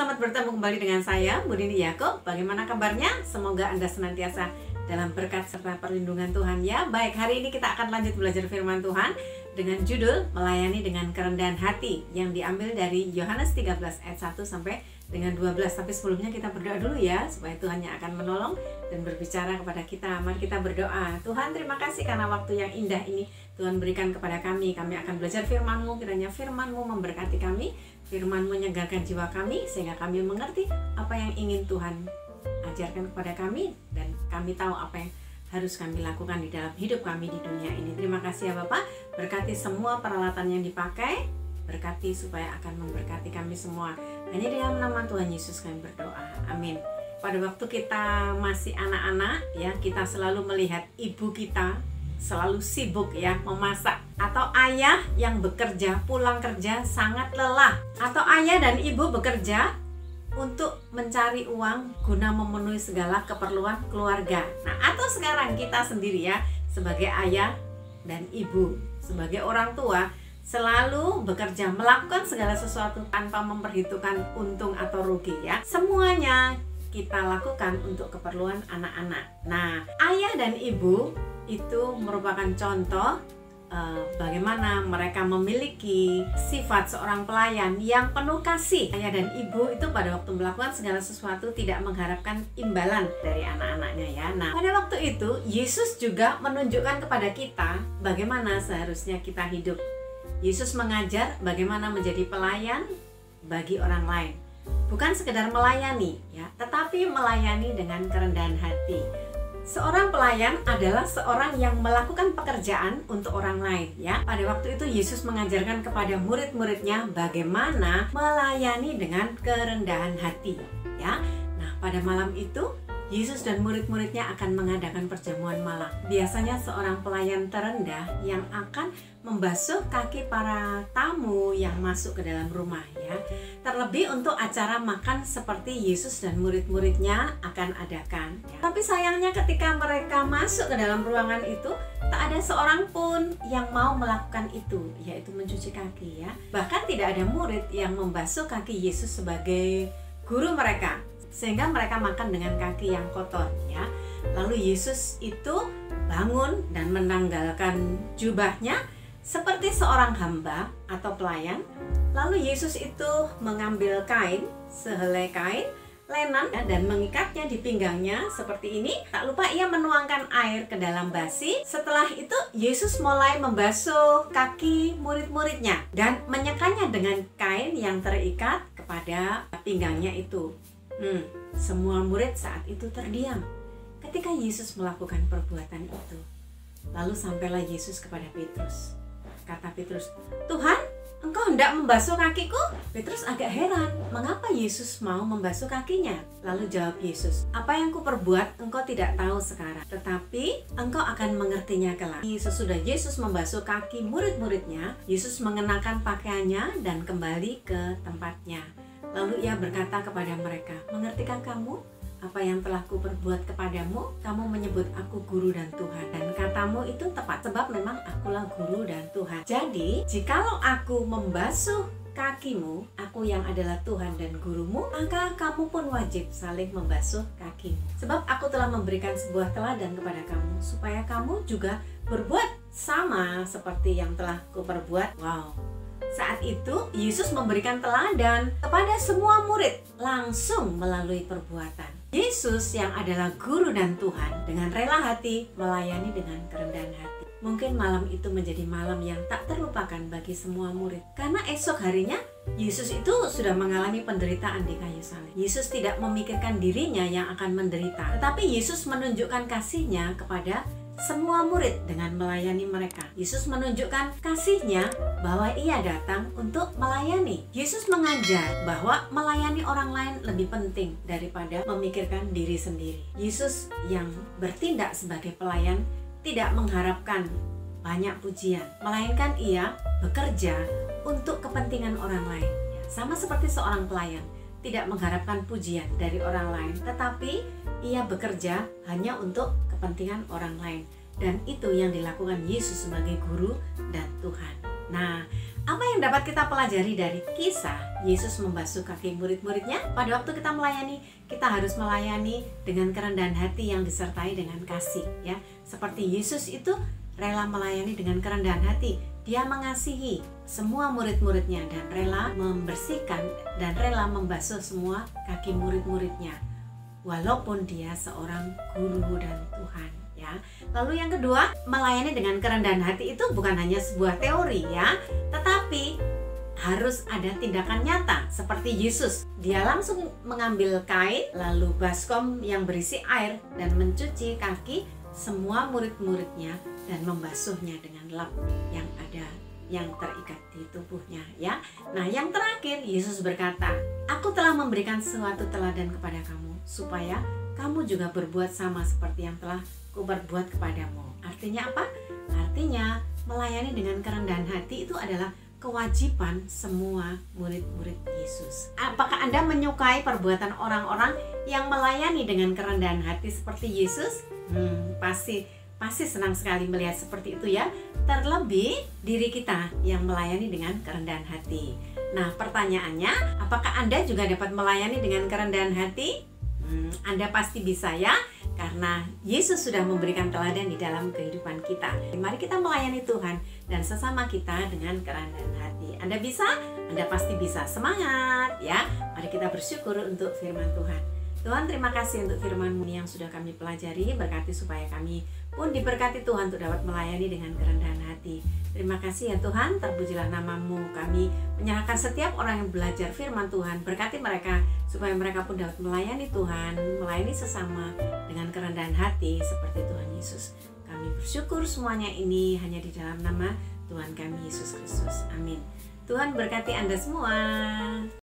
selamat bertemu kembali dengan saya, Bu Dini Yakob. Bagaimana kabarnya? Semoga Anda senantiasa dalam berkat serta perlindungan Tuhan ya. Baik, hari ini kita akan lanjut belajar firman Tuhan dengan judul Melayani dengan Kerendahan Hati, yang diambil dari Yohanes 13 ayat 1 sampai dengan 12. Tapi sebelumnya kita berdoa dulu ya, supaya Tuhan yang akan menolong dan berbicara kepada kita. Mari kita berdoa. Tuhan, terima kasih karena waktu yang indah ini Tuhan berikan kepada kami. Kami akan belajar firman-Mu, kiranya firman-Mu memberkati kami, firman-Mu menyegarkan jiwa kami, sehingga kami mengerti apa yang ingin Tuhan ajarkan kepada kami, dan kami tahu apa yang harus kami lakukan di dalam hidup kami di dunia ini. Terima kasih ya Bapak, berkati semua peralatan yang dipakai, berkati supaya akan memberkati kami semua. Hanya di dalam nama Tuhan Yesus kami berdoa, amin. Pada waktu kita masih anak-anak ya, kita selalu melihat ibu kita selalu sibuk ya memasak, atau ayah yang bekerja pulang kerja sangat lelah, atau ayah dan ibu bekerja untuk mencari uang guna memenuhi segala keperluan keluarga. Nah, atau sekarang kita sendiri ya, sebagai ayah dan ibu, sebagai orang tua, selalu bekerja melakukan segala sesuatu tanpa memperhitungkan untung atau rugi ya. Semuanya kita lakukan untuk keperluan anak-anak. Nah, ayah dan ibu itu merupakan contoh bagaimana mereka memiliki sifat seorang pelayan yang penuh kasih. Ayah dan ibu itu pada waktu melakukan segala sesuatu tidak mengharapkan imbalan dari anak-anaknya ya. Nah, pada waktu itu Yesus juga menunjukkan kepada kita bagaimana seharusnya kita hidup. Yesus mengajar bagaimana menjadi pelayan bagi orang lain. Bukan sekedar melayani ya, tetapi melayani dengan kerendahan hati. Seorang pelayan adalah seorang yang melakukan pekerjaan untuk orang lain ya. Pada waktu itu Yesus mengajarkan kepada murid-muridnya bagaimana melayani dengan kerendahan hati ya. Nah, pada malam itu Yesus dan murid-muridnya akan mengadakan perjamuan malam. Biasanya seorang pelayan terendah yang akan membasuh kaki para tamu yang masuk ke dalam rumah ya. Terlebih untuk acara makan seperti Yesus dan murid-muridnya akan adakan ya. Tapi sayangnya ketika mereka masuk ke dalam ruangan itu, tak ada seorang pun yang mau melakukan itu, yaitu mencuci kaki ya. Bahkan tidak ada murid yang membasuh kaki Yesus sebagai guru mereka, sehingga mereka makan dengan kaki yang kotor ya. Lalu Yesus itu bangun dan menanggalkan jubahnya seperti seorang hamba atau pelayan. Lalu Yesus itu mengambil kain, sehelai kain lenan ya, dan mengikatnya di pinggangnya seperti ini. Tak lupa ia menuangkan air ke dalam basi. Setelah itu Yesus mulai membasuh kaki murid-muridnya dan menyekanya dengan kain yang terikat kepada pinggangnya itu. Semua murid saat itu terdiam ketika Yesus melakukan perbuatan itu. Lalu sampailah Yesus kepada Petrus. Kata Petrus, "Tuhan, engkau hendak membasuh kakiku?" Petrus agak heran, mengapa Yesus mau membasuh kakinya? Lalu jawab Yesus, "Apa yang kuperbuat engkau tidak tahu sekarang, tetapi engkau akan mengertinya kelak." Sesudah Yesus membasuh kaki murid-muridnya, Yesus mengenakan pakaiannya dan kembali ke tempatnya. Lalu ia berkata kepada mereka, "Mengertikah kamu apa yang telah kuperbuat kepadamu? Kamu menyebut aku guru dan Tuhan, dan katamu itu tepat, sebab memang akulah guru dan Tuhan. Jadi, jikalau aku membasuh kakimu, aku yang adalah Tuhan dan gurumu, maka kamu pun wajib saling membasuh kakimu. Sebab aku telah memberikan sebuah teladan kepada kamu, supaya kamu juga berbuat sama seperti yang telah kuperbuat." Wow. Saat itu Yesus memberikan teladan kepada semua murid langsung melalui perbuatan. Yesus yang adalah guru dan Tuhan dengan rela hati melayani dengan kerendahan hati. Mungkin malam itu menjadi malam yang tak terlupakan bagi semua murid, karena esok harinya Yesus itu sudah mengalami penderitaan di kayu salib. Yesus tidak memikirkan dirinya yang akan menderita, tetapi Yesus menunjukkan kasih-Nya kepada semua murid dengan melayani mereka. Yesus menunjukkan kasih-Nya bahwa ia datang untuk melayani. Yesus mengajar bahwa melayani orang lain lebih penting daripada memikirkan diri sendiri. Yesus yang bertindak sebagai pelayan tidak mengharapkan banyak pujian, melainkan ia bekerja untuk kepentingan orang lain. Sama seperti seorang pelayan tidak mengharapkan pujian dari orang lain, tetapi ia bekerja hanya untuk kepentingan orang lain. Dan itu yang dilakukan Yesus sebagai guru dan Tuhan. Nah, apa yang dapat kita pelajari dari kisah Yesus membasuh kaki murid-muridnya? Pada waktu kita melayani, kita harus melayani dengan kerendahan hati yang disertai dengan kasih, ya. Seperti Yesus itu rela melayani dengan kerendahan hati. Dia mengasihi semua murid-muridnya dan rela membersihkan dan rela membasuh semua kaki murid-muridnya. Walaupun dia seorang guru dan Tuhan, ya. Lalu yang kedua, melayani dengan kerendahan hati itu bukan hanya sebuah teori, ya, tetapi harus ada tindakan nyata seperti Yesus. Dia langsung mengambil kain lalu baskom yang berisi air dan mencuci kaki semua murid-muridnya dan membasuhnya dengan lap yang ada yang terikat di tubuhnya, ya. Nah, yang terakhir Yesus berkata, "Aku telah memberikan suatu teladan kepada kamu supaya kamu juga berbuat sama seperti yang telah Kuperbuat kepadamu." Artinya apa? Artinya melayani dengan kerendahan hati itu adalah kewajiban semua murid-murid Yesus. Apakah Anda menyukai perbuatan orang-orang yang melayani dengan kerendahan hati seperti Yesus? Pasti senang sekali melihat seperti itu, ya. Terlebih diri kita yang melayani dengan kerendahan hati. Nah, pertanyaannya, apakah Anda juga dapat melayani dengan kerendahan hati? Anda pasti bisa, ya, karena Yesus sudah memberikan teladan di dalam kehidupan kita. Mari kita melayani Tuhan dan sesama kita dengan kerendahan hati. Anda bisa? Anda pasti bisa. Semangat, ya. Mari kita bersyukur untuk firman Tuhan. Tuhan, terima kasih untuk firman-Mu yang sudah kami pelajari. Berkati supaya kami pun diberkati Tuhan untuk dapat melayani dengan kerendahan hati. Terima kasih ya Tuhan, terpujilah nama-Mu. Kami menyerahkan setiap orang yang belajar firman Tuhan. Berkati mereka supaya mereka pun dapat melayani Tuhan, melayani sesama dengan kerendahan hati seperti Tuhan Yesus. Kami bersyukur semuanya ini hanya di dalam nama Tuhan kami Yesus Kristus. Amin. Tuhan berkati Anda semua.